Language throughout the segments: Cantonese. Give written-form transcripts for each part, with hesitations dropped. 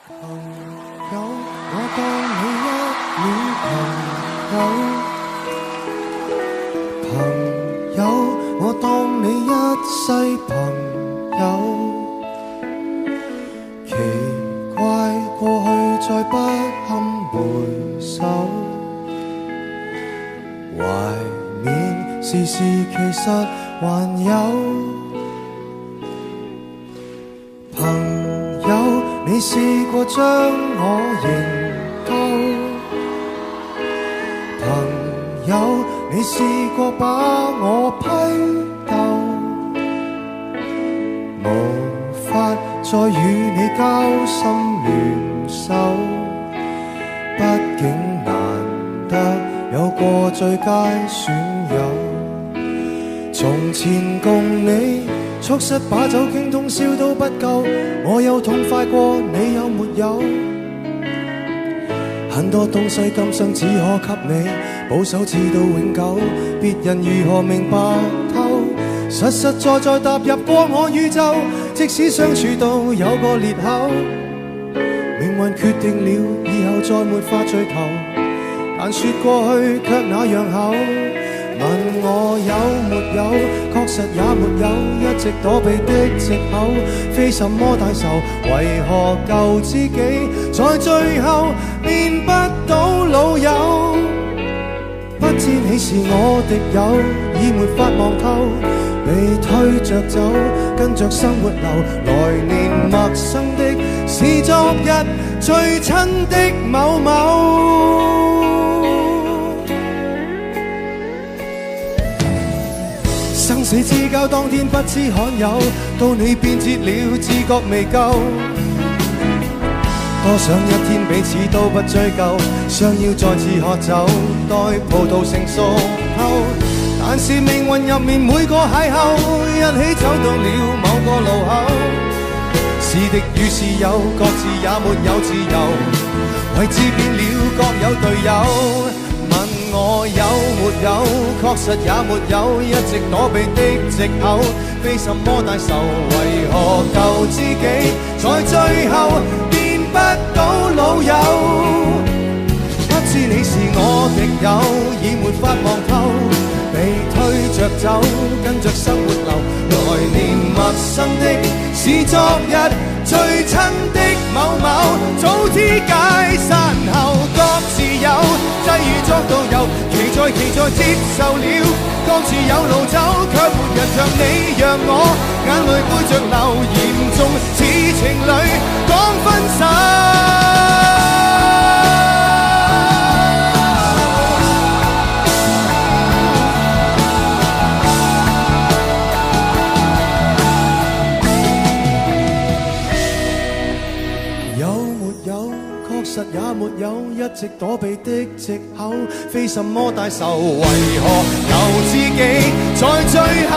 朋友，我當你一秒朋友，朋友，我當你一世朋友。奇怪，過去再不堪回首，懷緬時時其實還有。朋友，你試過將我營救，朋友，你試過把我批鬥，無法再與你交心聯手，畢竟難得有過最佳損友。從前共你促膝把酒傾通宵都不夠，我有痛快過你有沒有？很多東西今生只可給你，保守至到永久，別人如何明白透？實實在在踏入過我宇宙，即使相處到有個裂口，命運決定了以後再沒法聚頭，但說過去卻那樣厚。問我有沒有，確實也沒有，一直躲避的藉口，非什麼大仇，為何舊知己在最後變不到老友？不知你是我敵友，已沒法望透，被推着走，跟着生活流，來年陌生的是昨日最親的某某。生死之交當天不知罕有，到你變節了自覺未夠，多想一天彼此都不追究，相邀再次喝酒，待葡萄成熟後，但是命運入面每個邂逅，一起走到了某個路口，是敵與是友，各自也沒有自由，位置變了各有隊友。問我有沒有，確實也沒有，一直躲避的藉口，非什麼大仇，為何舊知己在最後變不到老友？不知你是我敵友，已沒法望透，被推着走，跟着生活流，來年陌生的是昨日最親的某某，早知解散後各自有，際遇作導遊，期在接受了，各自有路走，卻沒人像你讓我眼淚背着流，嚴重似情侶講分手。實也沒有，一直躲避的藉口，非什麼大仇，為何舊知己在最後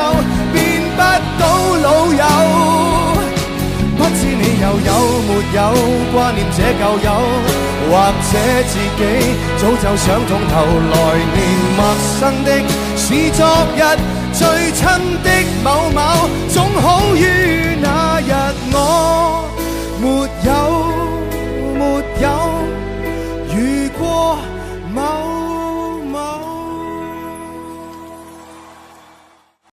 變不到老友？不知你又有沒有掛念這舊友，或者自己早就想通透，來年陌生的是昨日最親的某某。